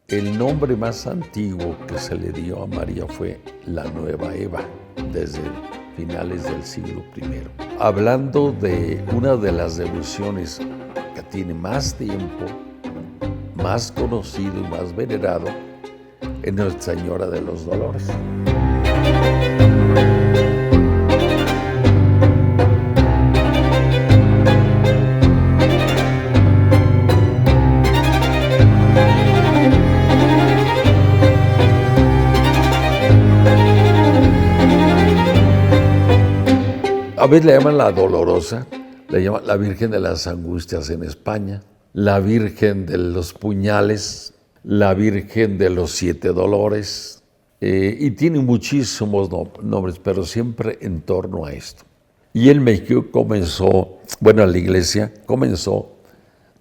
El nombre más antiguo que se le dio a María fue la Nueva Eva, desde finales del siglo I. Hablando de una de las devociones que tiene más tiempo, más conocido y más venerado, es Nuestra Señora de los Dolores. A veces le llaman la Dolorosa, le llaman la Virgen de las Angustias en España, la Virgen de los Puñales, la Virgen de los Siete Dolores, y tiene muchísimos nombres, pero siempre en torno a esto. Y en México la iglesia comenzó a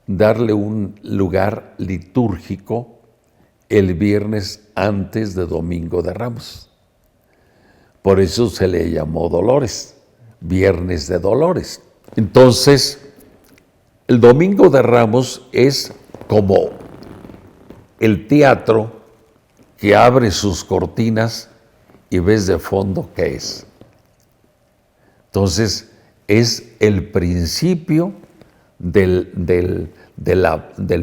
darle un lugar litúrgico el viernes antes de Domingo de Ramos. Por eso se le llamó Dolores. Viernes de Dolores. Entonces, el Domingo de Ramos es como el teatro que abre sus cortinas y ves de fondo qué es. Entonces, es el principio del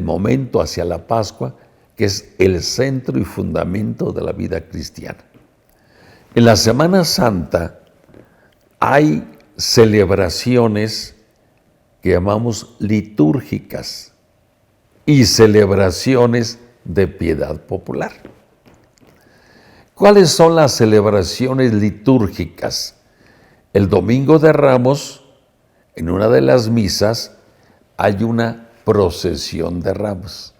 momento hacia la Pascua, que es el centro y fundamento de la vida cristiana. En la Semana Santa hay celebraciones que llamamos litúrgicas y celebraciones de piedad popular. ¿Cuáles son las celebraciones litúrgicas? El Domingo de Ramos, en una de las misas, hay una procesión de ramos.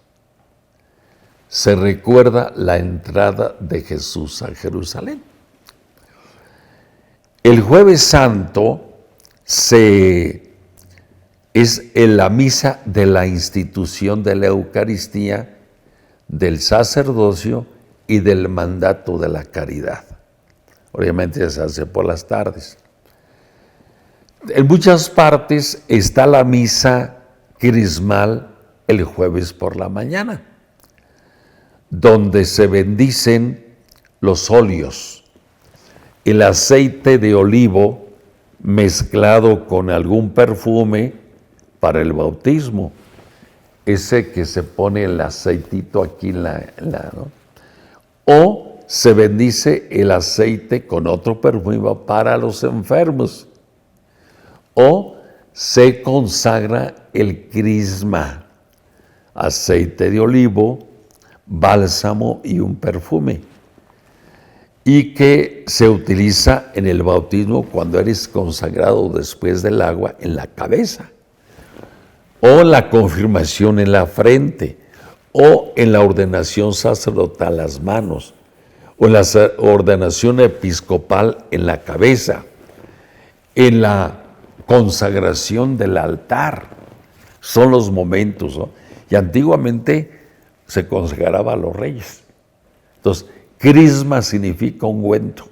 Se recuerda la entrada de Jesús a Jerusalén. El Jueves Santo es en la misa de la institución de la Eucaristía, del sacerdocio y del mandato de la caridad. Obviamente se hace por las tardes. En muchas partes está la misa crismal el jueves por la mañana, donde se bendicen los óleos, el aceite de olivo mezclado con algún perfume para el bautismo. Ese que se pone el aceitito aquí ¿no? O se bendice el aceite con otro perfume para los enfermos. O se consagra el crisma, aceite de olivo, bálsamo y un perfume. Y que se utiliza en el bautismo cuando eres consagrado después del agua en la cabeza, o la confirmación en la frente, o en la ordenación sacerdotal las manos, o en la ordenación episcopal en la cabeza, en la consagración del altar. Son los momentos, ¿no? Y antiguamente se consagraba a los reyes. Entonces, crisma significa ungüento.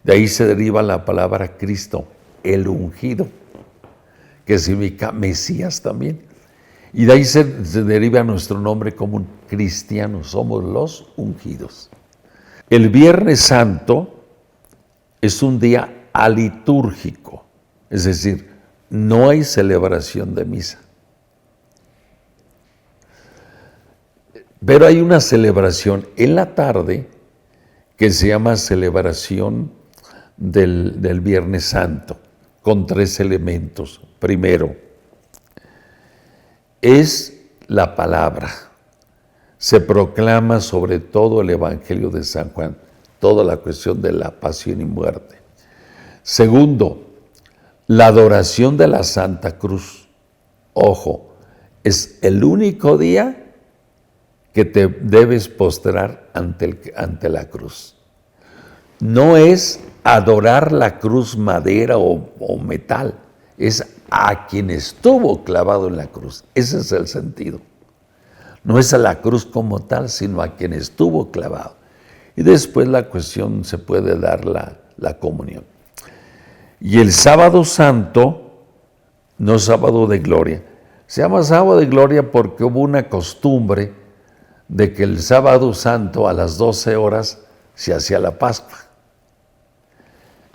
De ahí se deriva la palabra Cristo, el ungido, que significa Mesías también. Y de ahí se deriva nuestro nombre común, cristianos, somos los ungidos. El Viernes Santo es un día alitúrgico, es decir, no hay celebración de misa. Pero hay una celebración en la tarde que se llama celebración del Viernes Santo, con 3 elementos. Primero, es la palabra. Se proclama sobre todo el Evangelio de San Juan, toda la cuestión de la pasión y muerte. Segundo, la adoración de la Santa Cruz. Ojo, es el único día que te debes postrar ante la cruz. No es adorar la cruz madera o metal, es a quien estuvo clavado en la cruz. Ese es el sentido. No es a la cruz como tal, sino a quien estuvo clavado. Y después la cuestión se puede dar la comunión. Y el sábado santo, no sábado de gloria, se llama sábado de gloria porque hubo una costumbre de que el sábado santo a las 12 horas se hacía la Pascua.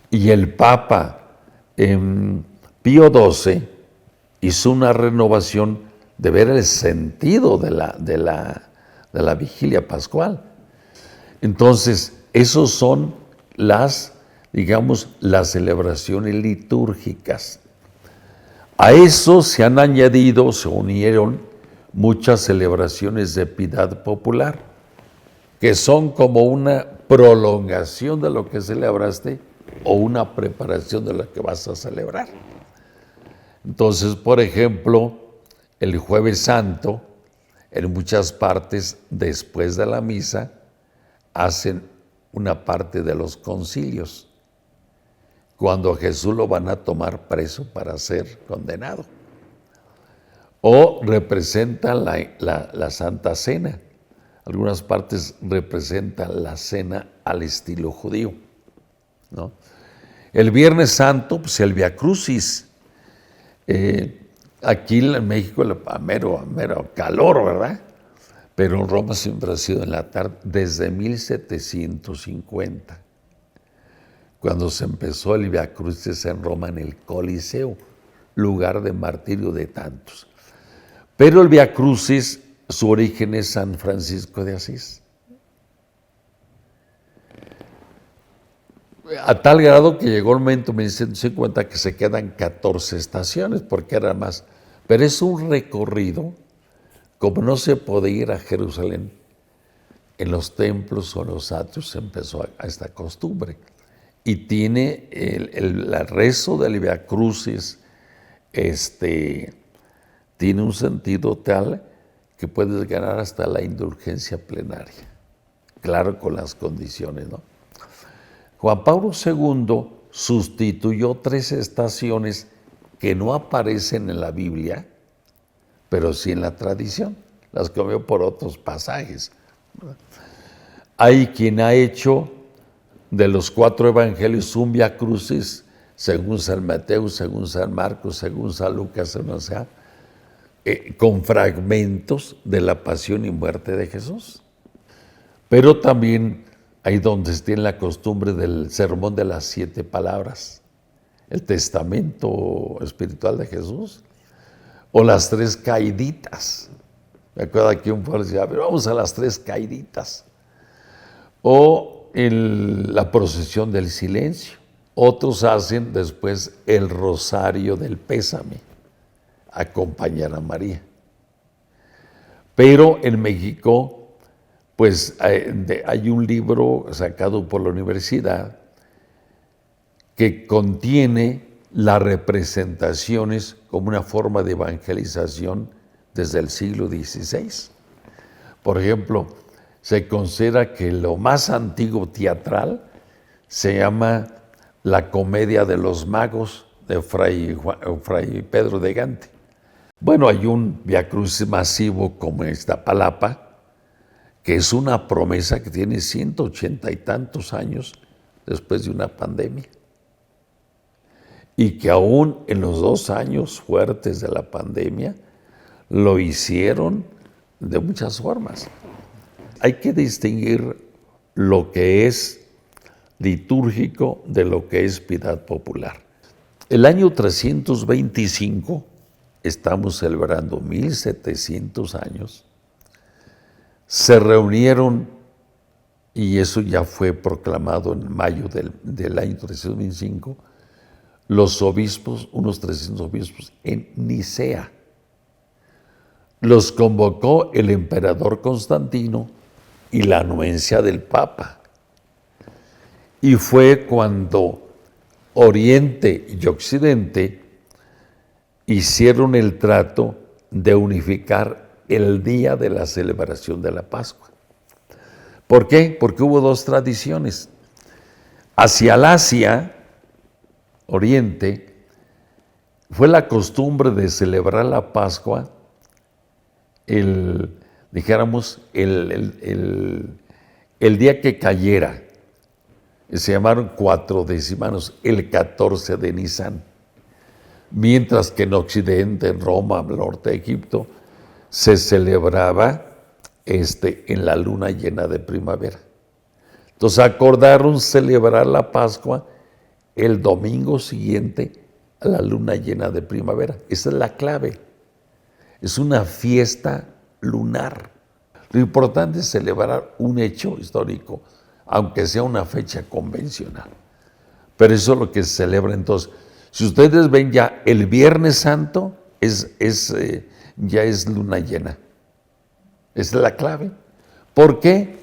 Y el Papa Pío XII hizo una renovación de ver el sentido de la vigilia pascual. Entonces, esos son las celebraciones litúrgicas. A eso se han añadido, se unieron muchas celebraciones de piedad popular, que son como una prolongación de lo que celebraste o una preparación de lo que vas a celebrar. Entonces, por ejemplo, el Jueves Santo, en muchas partes, después de la misa, hacen una parte de los concilios, cuando a Jesús lo van a tomar preso para ser condenado. O representan la Santa Cena. Algunas partes representan la cena al estilo judío, ¿no? El Viernes Santo, pues el Via Crucis. Aquí en México, a mero calor, ¿verdad? Pero en Roma siempre ha sido en la tarde, desde 1750, cuando se empezó el Via Crucis en Roma, en el Coliseo, lugar de martirio de tantos. Pero el Via Crucis, su origen es San Francisco de Asís. A tal grado que llegó el momento en 1150 que se quedan 14 estaciones, porque era más. Pero es un recorrido, como no se podía ir a Jerusalén, en los templos o los atrios se empezó a esta costumbre. Y tiene el rezo del Via Crucis, tiene un sentido tal que puedes ganar hasta la indulgencia plenaria. Claro, con las condiciones, ¿no? Juan Pablo II sustituyó 3 estaciones que no aparecen en la Biblia, pero sí en la tradición. Las cambió por otros pasajes. Hay quien ha hecho de los 4 evangelios un Via Crucis, según San Mateo, según San Marcos, según San Lucas, según con fragmentos de la pasión y muerte de Jesús. Pero también hay donde se tiene la costumbre del sermón de las 7 palabras, el testamento espiritual de Jesús, o las 3 caíditas. Me acuerdo que un pueblo decía, pero vamos a las 3 caíditas. O la procesión del silencio. Otros hacen después el rosario del pésame, acompañar a María. Pero en México, pues hay un libro sacado por la universidad que contiene las representaciones como una forma de evangelización desde el siglo XVI. Por ejemplo, se considera que lo más antiguo teatral se llama La Comedia de los Magos de Fray Pedro de Gante. Bueno, hay un Via Crucis masivo como en Iztapalapa, que es una promesa que tiene 180 y tantos años después de una pandemia. Y que aún en los 2 años fuertes de la pandemia lo hicieron de muchas formas. Hay que distinguir lo que es litúrgico de lo que es piedad popular. El año 325, estamos celebrando 1700 años, se reunieron, y eso ya fue proclamado en mayo del año 325, los obispos, unos 300 obispos, en Nicea. Los convocó el emperador Constantino y la anuencia del Papa. Y fue cuando Oriente y Occidente hicieron el trato de unificar el día de la celebración de la Pascua. ¿Por qué? Porque hubo 2 tradiciones. Hacia el Asia, Oriente, fue la costumbre de celebrar la Pascua el día que cayera. Se llamaron 4 decimanos, el 14 de Nisan. Mientras que en Occidente, en Roma, al norte de Egipto, se celebraba en la luna llena de primavera. Entonces acordaron celebrar la Pascua el domingo siguiente a la luna llena de primavera. Esa es la clave. Es una fiesta lunar. Lo importante es celebrar un hecho histórico, aunque sea una fecha convencional. Pero eso es lo que se celebra entonces. Si ustedes ven ya el Viernes Santo, ya es luna llena. Esa es la clave. ¿Por qué?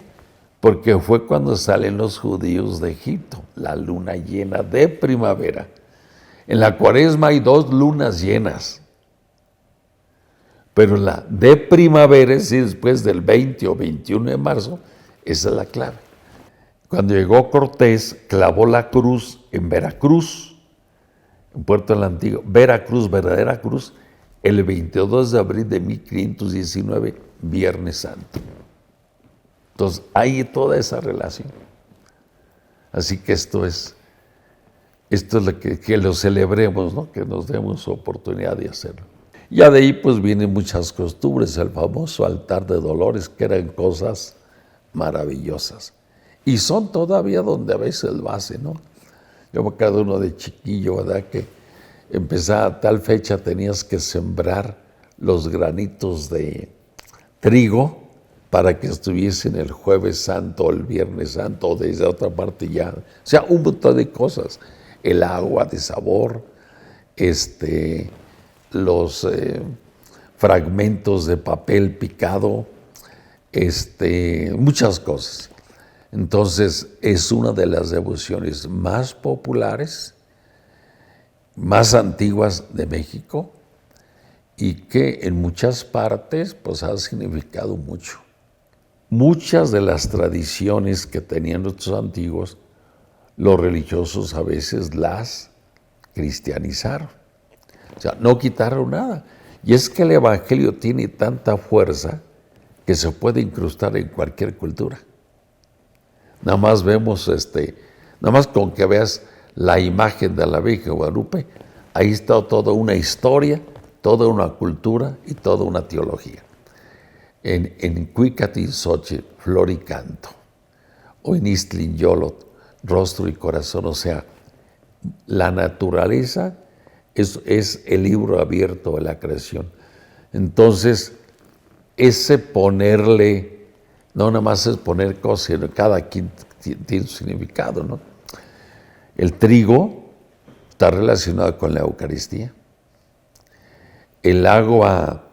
Porque fue cuando salen los judíos de Egipto, la luna llena de primavera. En la Cuaresma hay 2 lunas llenas, pero la de primavera, es decir, después del 20 o 21 de marzo, esa es la clave. Cuando llegó Cortés, clavó la cruz en Veracruz, en Puerto de la Antigua, Veracruz, verdadera cruz, el 22 de abril de 1519, Viernes Santo. Entonces, hay toda esa relación. Así que esto es lo que lo celebremos, ¿no? Que nos demos oportunidad de hacerlo. Ya de ahí pues vienen muchas costumbres, el famoso altar de Dolores, que eran cosas maravillosas. Y son todavía donde a veces lo hacen, ¿no? Yo me acuerdo uno de chiquillo, ¿verdad? Que empezaba a tal fecha, tenías que sembrar los granitos de trigo para que estuviesen el Jueves Santo o el Viernes Santo o desde otra parte ya. O sea, un montón de cosas. El agua de sabor, los fragmentos de papel picado, muchas cosas. Entonces, es una de las devociones más populares, más antiguas de México y que en muchas partes pues ha significado mucho. Muchas de las tradiciones que tenían nuestros antiguos, los religiosos a veces las cristianizaron. O sea, no quitaron nada. Y es que el Evangelio tiene tanta fuerza que se puede incrustar en cualquier cultura. Nada más vemos, nada más con que veas la imagen de la Virgen de Guadalupe, ahí está toda una historia, toda una cultura y toda una teología. En Cuicatinzoche, flor y canto, o en Istlinyolot, rostro y corazón, o sea, la naturaleza es el libro abierto de la creación. Entonces, ese ponerle, no nada más es poner cosas, sino cada quien tiene su significado, ¿no? El trigo está relacionado con la Eucaristía. El agua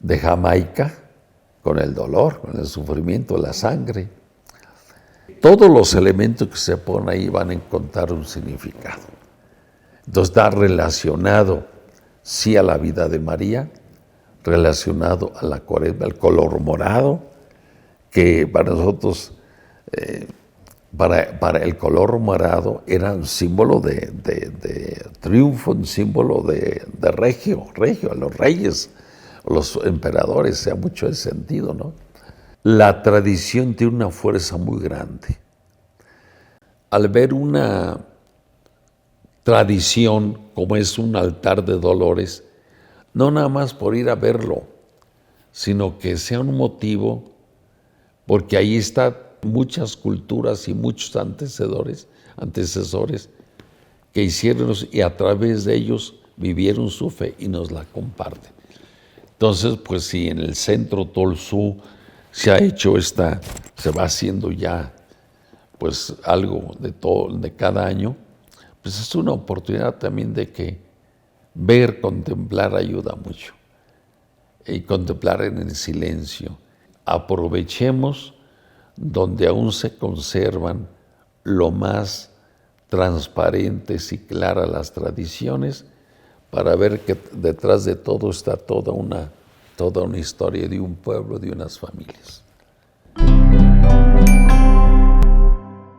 de Jamaica con el dolor, con el sufrimiento, la sangre. Todos los elementos que se ponen ahí van a encontrar un significado. Entonces está relacionado, sí, a la vida de María, relacionado a la Cuaresma, el color morado, que para nosotros, para el color morado era un símbolo de triunfo, un símbolo de regio, a los reyes, a los emperadores, sea mucho ese sentido, ¿no? La tradición tiene una fuerza muy grande. Al ver una tradición como es un altar de Dolores, no nada más por ir a verlo, sino que sea un motivo, porque ahí están muchas culturas y muchos antecesores que hicieron y a través de ellos vivieron su fe y nos la comparten. Entonces, pues si en el centro Tolsú se ha hecho se va haciendo ya pues algo de cada año, pues es una oportunidad también de que ver, contemplar ayuda mucho. Y contemplar en el silencio. Aprovechemos donde aún se conservan lo más transparentes y claras las tradiciones para ver que detrás de todo está toda una historia de un pueblo, de unas familias.